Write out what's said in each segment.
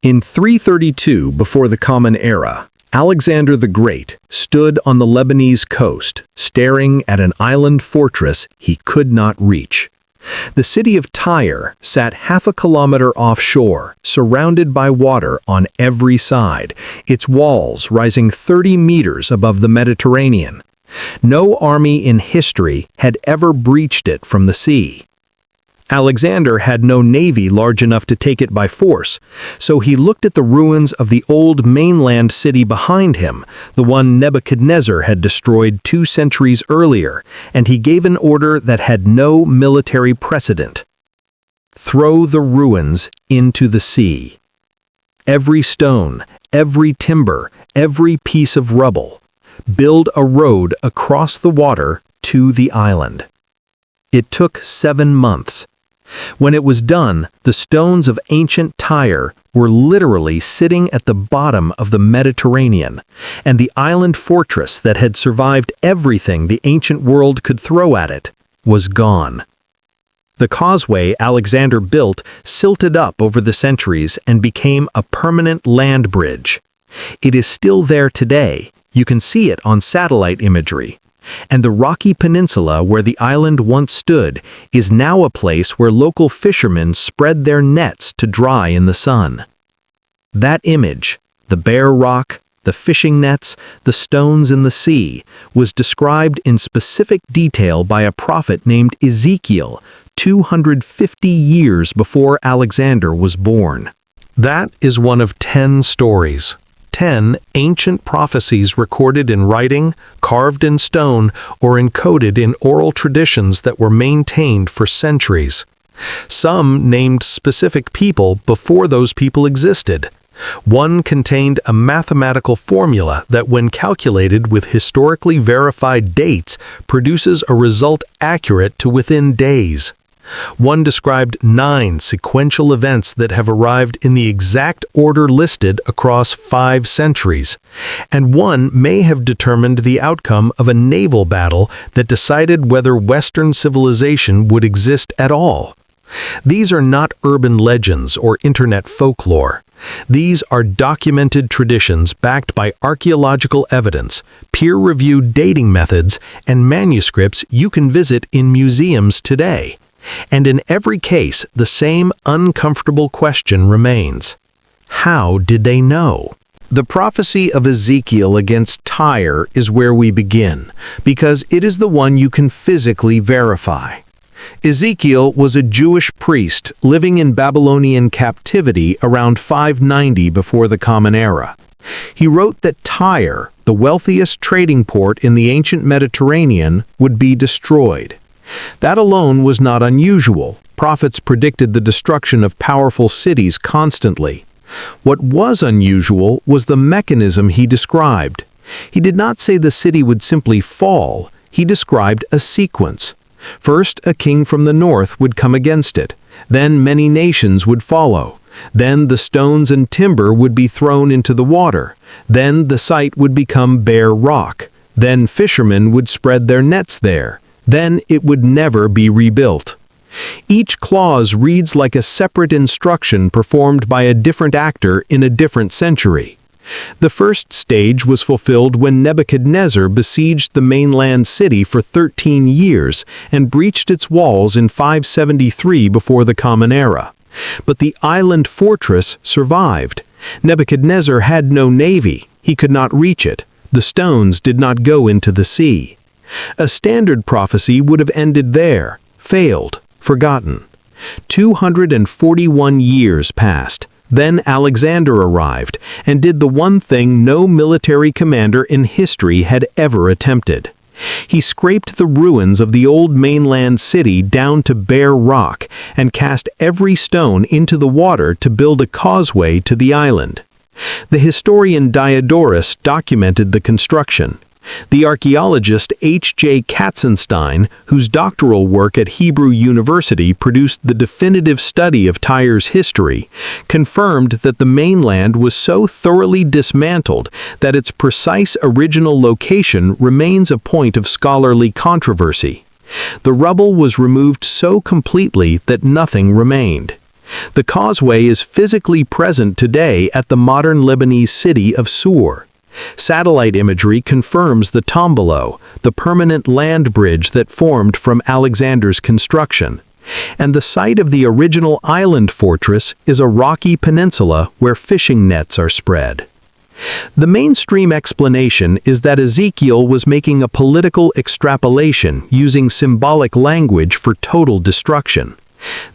In 332 before the Common Era, Alexander the Great stood on the Lebanese coast, staring at an island fortress he could not reach. The city of Tyre sat half a kilometer offshore, surrounded by water on every side, its walls rising 30 meters above the Mediterranean. No army in history had ever breached it from the sea. Alexander had no navy large enough to take it by force, so he looked at the ruins of the old mainland city behind him, the one Nebuchadnezzar had destroyed 2 centuries earlier, and he gave an order that had no military precedent. Throw the ruins into the sea. Every stone, every timber, every piece of rubble. Build a road across the water to the island. It took 7 months. When it was done, the stones of ancient Tyre were literally sitting at the bottom of the Mediterranean, and the island fortress that had survived everything the ancient world could throw at it was gone. The causeway Alexander built silted up over the centuries and became a permanent land bridge. It is still there today. You can see it on satellite imagery. And the rocky peninsula where the island once stood is now a place where local fishermen spread their nets to dry in the sun. That image, the bare rock, the fishing nets, the stones in the sea, was described in specific detail by a prophet named Ezekiel 250 years before Alexander was born. That is one of 10 stories. 10 ancient prophecies recorded in writing, carved in stone, or encoded in oral traditions that were maintained for centuries. Some named specific people before those people existed. One contained a mathematical formula that, when calculated with historically verified dates, produces a result accurate to within days. One described 9 sequential events that have arrived in the exact order listed across 5 centuries, and one may have determined the outcome of a naval battle that decided whether Western civilization would exist at all. These are not urban legends or internet folklore. These are documented traditions backed by archaeological evidence, peer-reviewed dating methods, and manuscripts you can visit in museums today. And in every case, the same uncomfortable question remains. How did they know? The prophecy of Ezekiel against Tyre is where we begin, because it is the one you can physically verify. Ezekiel was a Jewish priest living in Babylonian captivity around 590 before the Common Era. He wrote that Tyre, the wealthiest trading port in the ancient Mediterranean, would be destroyed. That alone was not unusual. Prophets predicted the destruction of powerful cities constantly. What was unusual was the mechanism he described. He did not say the city would simply fall. He described a sequence. First, a king from the north would come against it. Then many nations would follow. Then the stones and timber would be thrown into the water. Then the site would become bare rock. Then fishermen would spread their nets there. Then it would never be rebuilt. Each clause reads like a separate instruction performed by a different actor in a different century. The first stage was fulfilled when Nebuchadnezzar besieged the mainland city for 13 years and breached its walls in 573 before the Common Era. But the island fortress survived. Nebuchadnezzar had no navy. He could not reach it. The stones did not go into the sea. A standard prophecy would have ended there, failed, forgotten. 241 years passed. Then Alexander arrived and did the one thing no military commander in history had ever attempted. He scraped the ruins of the old mainland city down to bare rock and cast every stone into the water to build a causeway to the island. The historian Diodorus documented the construction. The archaeologist H.J. Katzenstein, whose doctoral work at Hebrew University produced the definitive study of Tyre's history, confirmed that the mainland was so thoroughly dismantled that its precise original location remains a point of scholarly controversy. The rubble was removed so completely that nothing remained. The causeway is physically present today at the modern Lebanese city of Sur. Satellite imagery confirms the tombeau, the permanent land bridge that formed from Alexander's construction. And the site of the original island fortress is a rocky peninsula where fishing nets are spread. The mainstream explanation is that Ezekiel was making a political extrapolation using symbolic language for total destruction.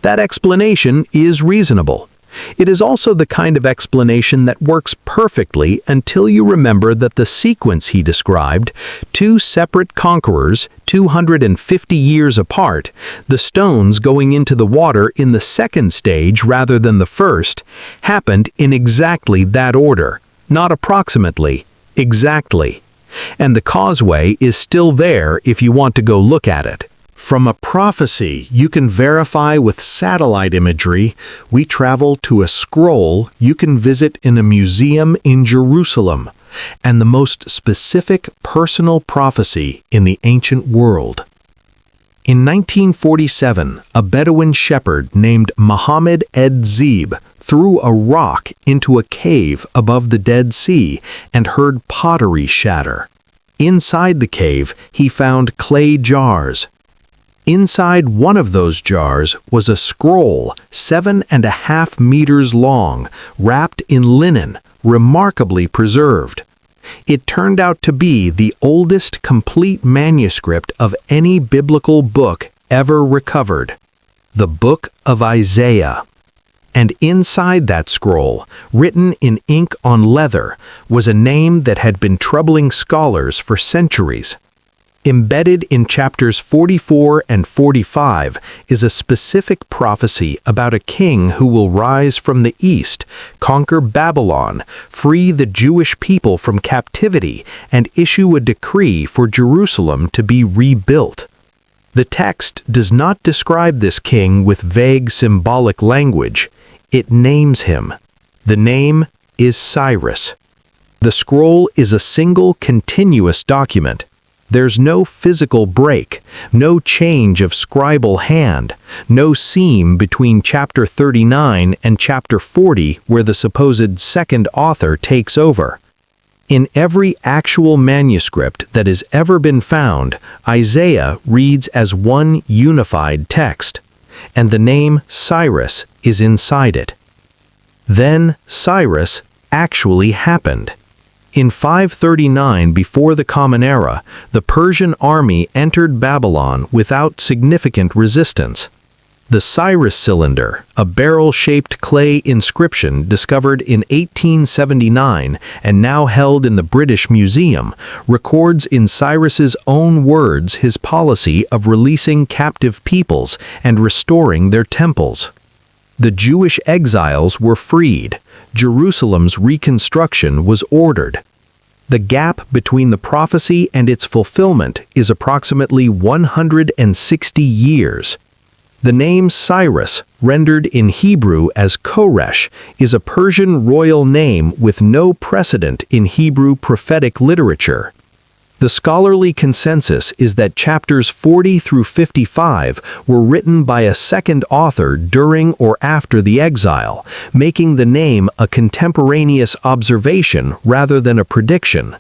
That explanation is reasonable. It is also the kind of explanation that works perfectly until you remember that the sequence he described, two separate conquerors, 250 years apart, the stones going into the water in the second stage rather than the first, happened in exactly that order, not approximately, exactly. And the causeway is still there if you want to go look at it. From a prophecy you can verify with satellite imagery, we travel to a scroll you can visit in a museum in Jerusalem, and the most specific personal prophecy in the ancient world. In 1947, a Bedouin shepherd named Mohammed Ed-Zeeb threw a rock into a cave above the Dead Sea and heard pottery shatter. Inside the cave, he found clay jars. Inside one of those jars was a scroll 7.5 meters long, wrapped in linen, remarkably preserved. It turned out to be the oldest complete manuscript of any biblical book ever recovered, the Book of Isaiah. And inside that scroll, written in ink on leather, was a name that had been troubling scholars for centuries. Embedded in chapters 44 and 45 is a specific prophecy about a king who will rise from the east, conquer Babylon, free the Jewish people from captivity, and issue a decree for Jerusalem to be rebuilt. The text does not describe this king with vague symbolic language. It names him. The name is Cyrus. The scroll is a single continuous document. There's no physical break, no change of scribal hand, no seam between chapter 39 and chapter 40 where the supposed second author takes over. In every actual manuscript that has ever been found, Isaiah reads as one unified text, and the name Cyrus is inside it. Then Cyrus actually happened. In 539 before the Common Era, the Persian army entered Babylon without significant resistance. The Cyrus cylinder, a barrel-shaped clay inscription discovered in 1879 and now held in the British Museum, records in Cyrus's own words his policy of releasing captive peoples and restoring their temples. The Jewish exiles were freed. Jerusalem's reconstruction was ordered. The gap between the prophecy and its fulfillment is approximately 160 years. The name Cyrus, rendered in Hebrew as Koresh, is a Persian royal name with no precedent in Hebrew prophetic literature. The scholarly consensus is that chapters 40 through 55 were written by a second author during or after the exile, making the name a contemporaneous observation rather than a prediction.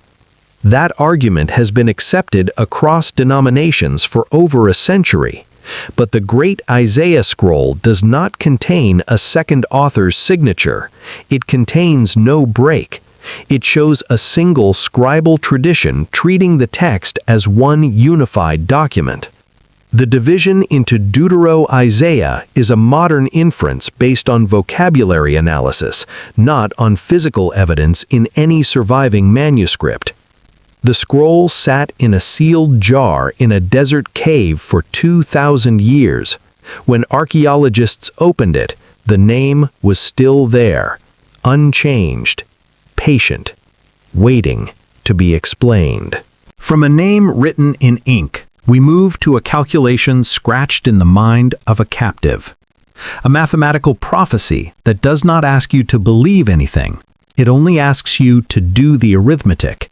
That argument has been accepted across denominations for over a century. But the Great Isaiah Scroll does not contain a second author's signature. It contains no break. It shows a single scribal tradition treating the text as one unified document. The division into Deutero-Isaiah is a modern inference based on vocabulary analysis, not on physical evidence in any surviving manuscript. The scroll sat in a sealed jar in a desert cave for 2,000 years. When archaeologists opened it, the name was still there, unchanged. Patient, waiting to be explained. From a name written in ink, we move to a calculation scratched in the mind of a captive. A mathematical prophecy that does not ask you to believe anything. It only asks you to do the arithmetic.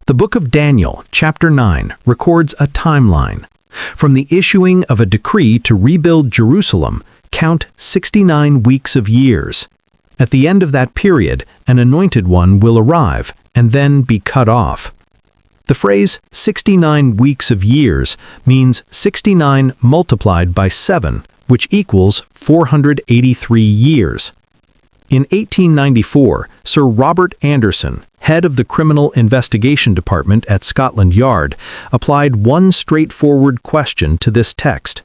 The book of Daniel, chapter 9, records a timeline. From the issuing of a decree to rebuild Jerusalem, count 69 weeks of years. At the end of that period, an anointed one will arrive and then be cut off. The phrase 69 weeks of years means 69 multiplied by 7, which equals 483 years. In 1894, Sir Robert Anderson, head of the Criminal Investigation Department at Scotland Yard, applied one straightforward question to this text.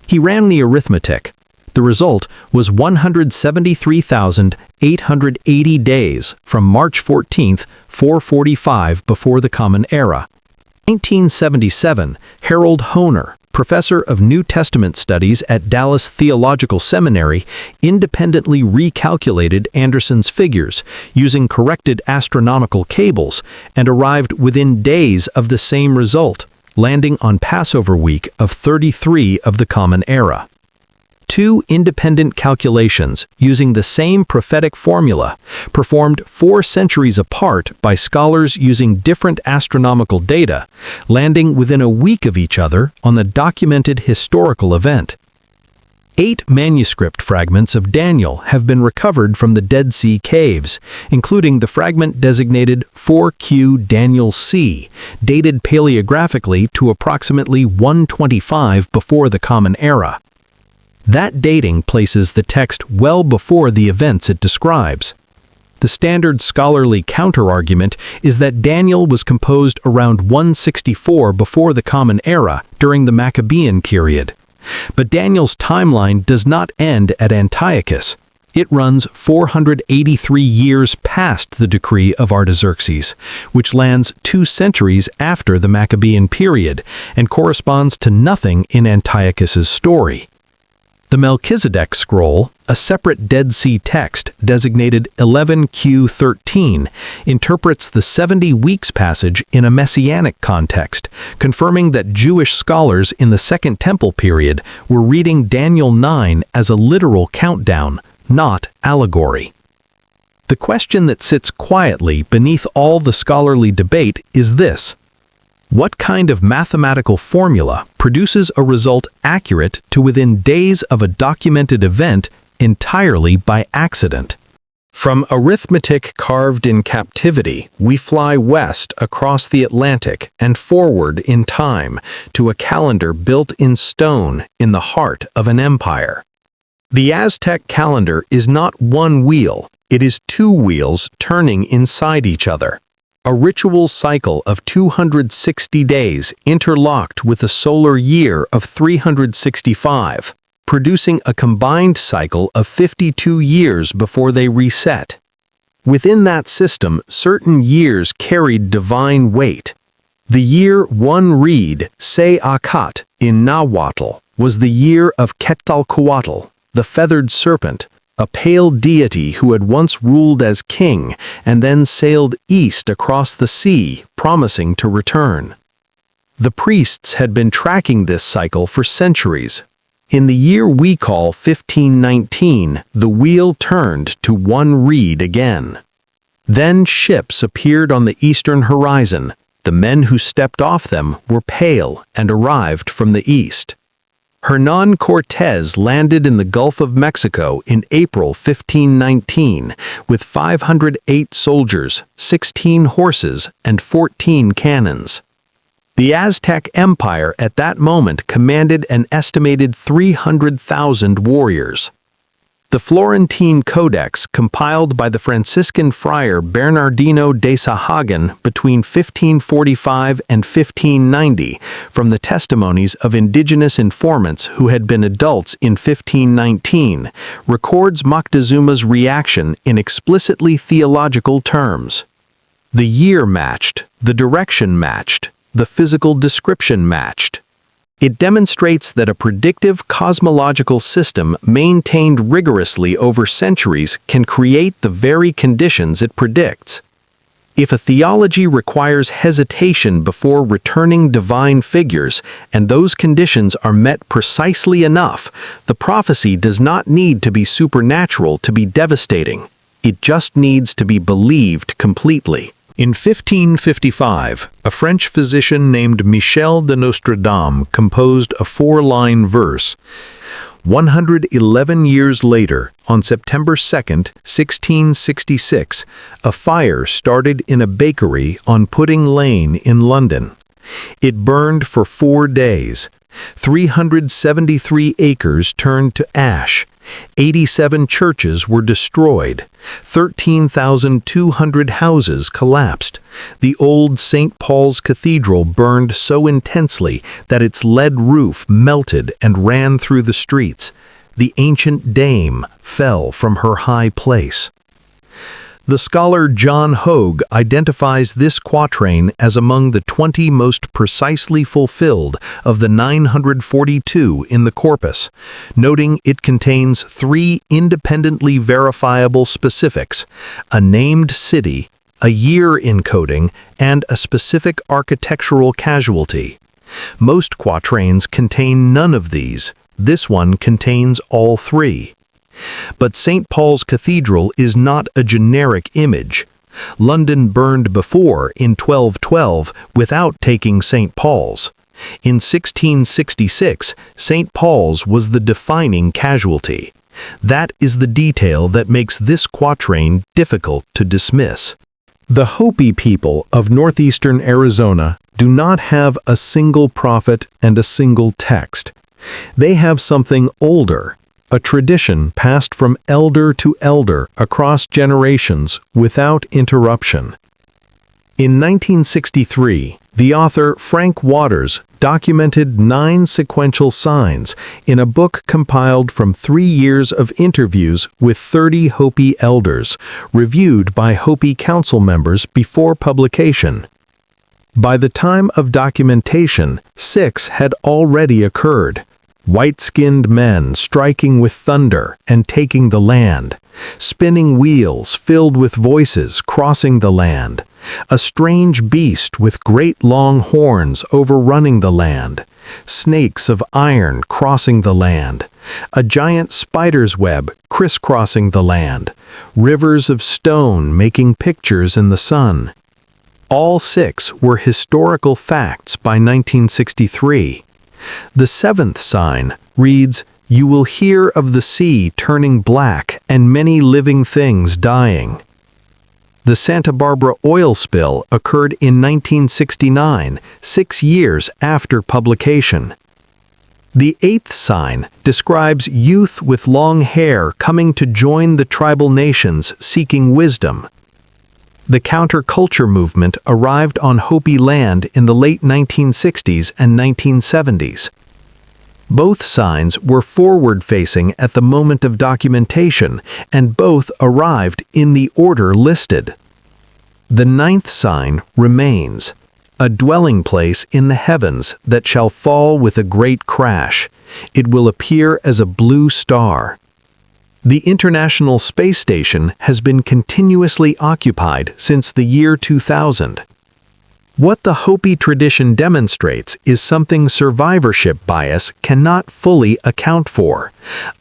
He ran the arithmetic. The result was 173,880 days from March 14, 445 before the Common Era. 1977, Harold Hoehner, professor of New Testament studies at Dallas Theological Seminary, independently recalculated Anderson's figures using corrected astronomical cables and arrived within days of the same result, landing on Passover week of 33 of the Common Era. Two independent calculations using the same prophetic formula, performed 4 centuries apart by scholars using different astronomical data, landing within a week of each other on the documented historical event. 8 manuscript fragments of Daniel have been recovered from the Dead Sea caves, including the fragment designated 4Q Daniel C, dated paleographically to approximately 125 before the Common Era. That dating places the text well before the events it describes. The standard scholarly counterargument is that Daniel was composed around 164 before the Common Era during the Maccabean period. But Daniel's timeline does not end at Antiochus. It runs 483 years past the decree of Artaxerxes, which lands 2 centuries after the Maccabean period and corresponds to nothing in Antiochus's story. The Melchizedek scroll, a separate Dead Sea text designated 11Q13, interprets the 70 weeks passage in a messianic context, confirming that Jewish scholars in the Second Temple period were reading Daniel 9 as a literal countdown, not allegory. The question that sits quietly beneath all the scholarly debate is this: what kind of mathematical formula produces a result accurate to within days of a documented event entirely by accident? From arithmetic carved in captivity, we fly west across the Atlantic and forward in time to a calendar built in stone in the heart of an empire. The Aztec calendar is not one wheel, it is 2 wheels turning inside each other. A ritual cycle of 260 days interlocked with a solar year of 365, producing a combined cycle of 52 years before they reset. Within that system, certain years carried divine weight. The year 1 reed, Se Akat, in Nahuatl, was the year of Quetzalcoatl, the feathered serpent, a pale deity who had once ruled as king and then sailed east across the sea, promising to return. The priests had been tracking this cycle for centuries. In the year we call 1519, the wheel turned to 1 reed again. Then ships appeared on the eastern horizon. The men who stepped off them were pale and arrived from the east. Hernán Cortés landed in the Gulf of Mexico in April 1519 with 508 soldiers, 16 horses, and 14 cannons. The Aztec Empire at that moment commanded an estimated 300,000 warriors. The Florentine Codex, compiled by the Franciscan friar Bernardino de Sahagun between 1545 and 1590, from the testimonies of indigenous informants who had been adults in 1519, records Moctezuma's reaction in explicitly theological terms. The year matched, the direction matched, the physical description matched. It demonstrates that a predictive cosmological system maintained rigorously over centuries can create the very conditions it predicts. If a theology requires hesitation before returning divine figures, and those conditions are met precisely enough, the prophecy does not need to be supernatural to be devastating. It just needs to be believed completely. In 1555, a French physician named Michel de Nostradamus composed a 4-line verse. 111 years later, on September 2nd, 1666, a fire started in a bakery on Pudding Lane in London. It burned for 4 days. 373 acres turned to ash. 87 churches were destroyed. 13,200 houses collapsed. The old St. Paul's Cathedral burned so intensely that its lead roof melted and ran through the streets. The ancient dame fell from her high place. The scholar John Hogue identifies this quatrain as among the 20 most precisely fulfilled of the 942 in the corpus, noting it contains 3 independently verifiable specifics: a named city, a year encoding, and a specific architectural casualty. Most quatrains contain none of these. This one contains all 3. But St. Paul's Cathedral is not a generic image. London burned before, in 1212, without taking St. Paul's. In 1666, St. Paul's was the defining casualty. That is the detail that makes this quatrain difficult to dismiss. The Hopi people of northeastern Arizona do not have a single prophet and a single text. They have something older, a tradition passed from elder to elder across generations without interruption. In 1963, the author Frank Waters documented 9 sequential signs in a book compiled from 3 years of interviews with 30 Hopi elders, reviewed by Hopi council members before publication. By the time of documentation, 6 had already occurred. White-skinned men striking with thunder and taking the land, spinning wheels filled with voices crossing the land, a strange beast with great long horns overrunning the land, snakes of iron crossing the land, a giant spider's web crisscrossing the land, rivers of stone making pictures in the sun. All 6 were historical facts by 1963. The 7th sign reads, "You will hear of the sea turning black and many living things dying." The Santa Barbara oil spill occurred in 1969, 6 years after publication. The 8th sign describes youth with long hair coming to join the tribal nations seeking wisdom. The counterculture movement arrived on Hopi land in the late 1960s and 1970s. Both signs were forward-facing at the moment of documentation, and both arrived in the order listed. The 9th sign remains, a dwelling place in the heavens that shall fall with a great crash. It will appear as a blue star. The International Space Station has been continuously occupied since the year 2000. What the Hopi tradition demonstrates is something survivorship bias cannot fully account for: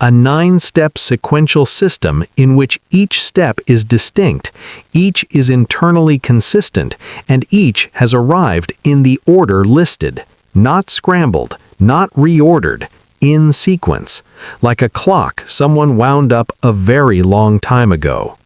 a 9-step sequential system in which each step is distinct, each is internally consistent, and each has arrived in the order listed, not scrambled, not reordered, in sequence, like a clock someone wound up a very long time ago.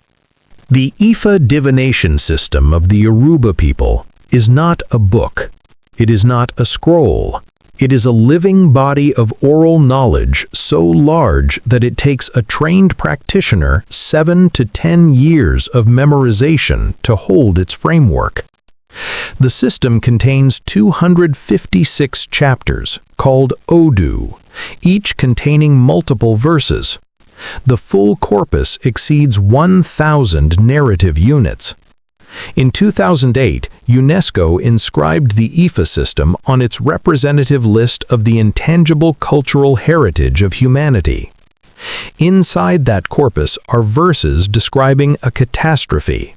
The Ifa divination system of the Yoruba people is not a book. It is not a scroll. It is a living body of oral knowledge so large that it takes a trained practitioner 7 to 10 years of memorization to hold its framework. The system contains 256 chapters, called Odu, each containing multiple verses. The full corpus exceeds 1,000 narrative units. In 2008, UNESCO inscribed the Ifa system on its representative list of the intangible cultural heritage of humanity. Inside that corpus are verses describing a catastrophe,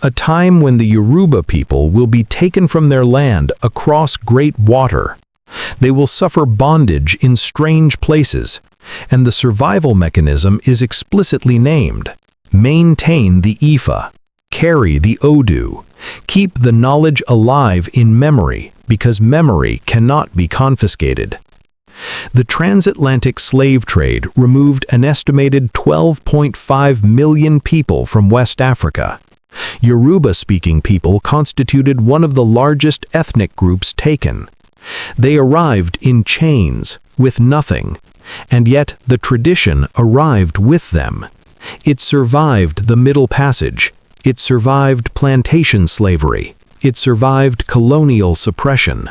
a time when the Yoruba people will be taken from their land across great water. They will suffer bondage in strange places, and the survival mechanism is explicitly named: maintain the Ifa, carry the Odu, keep the knowledge alive in memory, because memory cannot be confiscated. The transatlantic slave trade removed an estimated 12.5 million people from West Africa. Yoruba-speaking people constituted one of the largest ethnic groups taken. They arrived in chains, with nothing, and yet the tradition arrived with them. It survived the Middle Passage. It survived plantation slavery. It survived colonial suppression.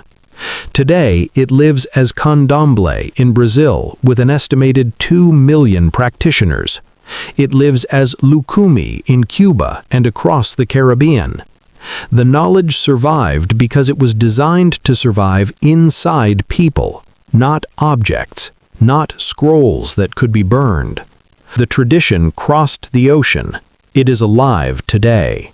Today, it lives as candomblé in Brazil with an estimated 2 million practitioners. It lives as lucumi in Cuba and across the Caribbean. The knowledge survived because it was designed to survive inside people, not objects, not scrolls that could be burned. The tradition crossed the ocean. It is alive today.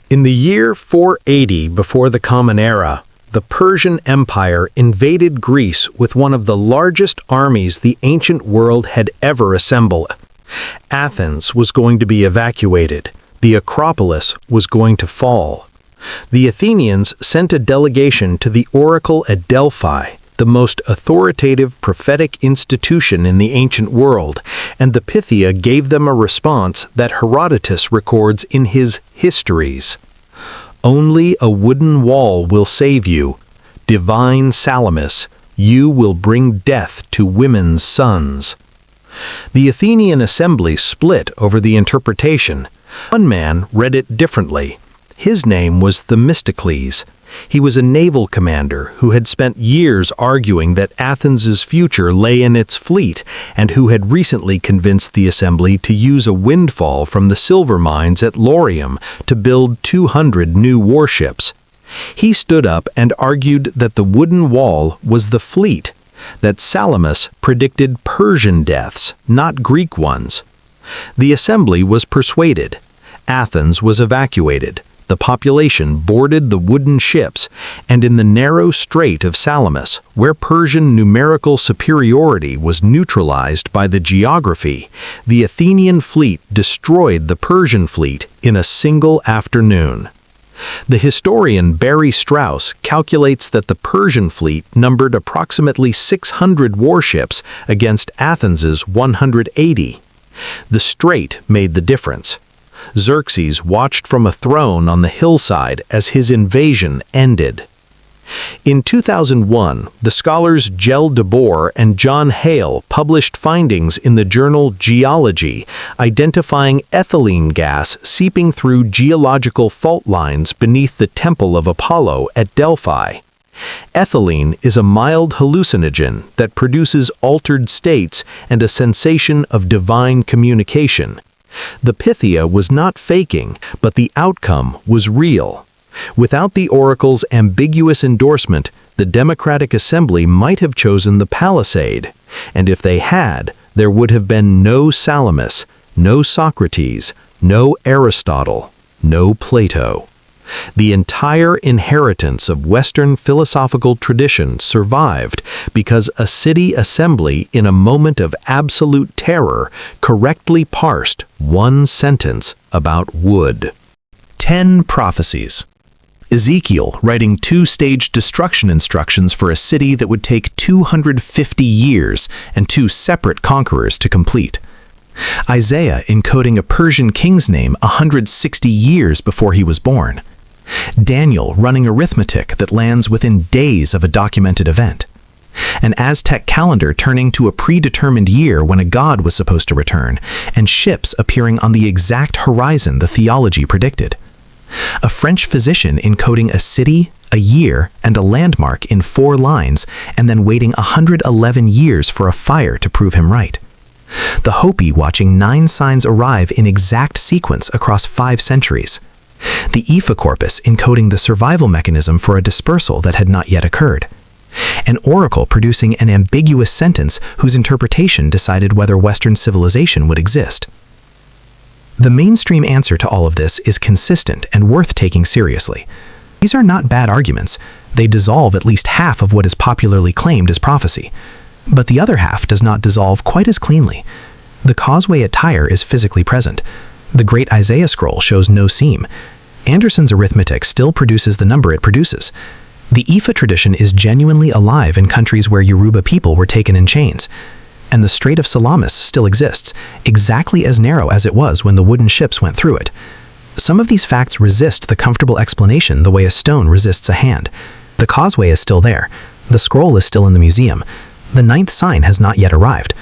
In the year 480 before the Common Era, the Persian Empire invaded Greece with one of the largest armies the ancient world had ever assembled. Athens was going to be evacuated. The Acropolis was going to fall. The Athenians sent a delegation to the oracle at Delphi, the most authoritative prophetic institution in the ancient world, and the Pythia gave them a response that Herodotus records in his Histories. Only a wooden wall will save you. Divine Salamis, you will bring death to women's sons. The Athenian assembly split over the interpretation. One man read it differently. His name was Themistocles. He was a naval commander who had spent years arguing that Athens's future lay in its fleet and who had recently convinced the assembly to use a windfall from the silver mines at Laurium to build 200 new warships. He stood up and argued that the wooden wall was the fleet, that Salamis predicted Persian deaths, not Greek ones. The assembly was persuaded. Athens was evacuated. The population boarded the wooden ships, and in the narrow strait of Salamis, where Persian numerical superiority was neutralized by the geography, the Athenian fleet destroyed the Persian fleet in a single afternoon. The historian Barry Strauss calculates that the Persian fleet numbered approximately 600 warships against Athens's 180. The strait made the difference. Xerxes watched from a throne on the hillside as his invasion ended. In 2001, the scholars Jel DeBoer and John Hale published findings in the journal Geology, identifying ethylene gas seeping through geological fault lines beneath the Temple of Apollo at Delphi. Ethylene is a mild hallucinogen that produces altered states and a sensation of divine communication. The Pythia was not faking, but the outcome was real. Without the oracle's ambiguous endorsement, the Democratic Assembly might have chosen the Palisade, and if they had, there would have been no Salamis, no Socrates, no Aristotle, no Plato. The entire inheritance of Western philosophical tradition survived because a city assembly in a moment of absolute terror correctly parsed one sentence about wood. 10 Prophecies. Ezekiel writing 2-stage destruction instructions for a city that would take 250 years and 2 separate conquerors to complete. Isaiah encoding a Persian king's name 160 years before he was born. Daniel running arithmetic that lands within days of a documented event. An Aztec calendar turning to a predetermined year when a god was supposed to return, and ships appearing on the exact horizon the theology predicted. A French physician encoding a city, a year, and a landmark in 4 lines, and then waiting 111 years for a fire to prove him right. The Hopi watching 9 signs arrive in exact sequence across 5 centuries. The Aepha corpus encoding the survival mechanism for a dispersal that had not yet occurred. An oracle producing an ambiguous sentence whose interpretation decided whether Western civilization would exist. The mainstream answer to all of this is consistent and worth taking seriously. These are not bad arguments. They dissolve at least half of what is popularly claimed as prophecy. But the other half does not dissolve quite as cleanly. The causeway at Tyre is physically present. The Great Isaiah Scroll shows no seam. Anderson's arithmetic still produces the number it produces. The Ifa tradition is genuinely alive in countries where Yoruba people were taken in chains. And the Strait of Salamis still exists, exactly as narrow as it was when the wooden ships went through it. Some of these facts resist the comfortable explanation the way a stone resists a hand. The causeway is still there. The scroll is still in the museum. The ninth sign has not yet arrived.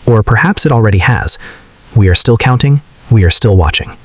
Or perhaps it already has. We are still counting. We are still watching.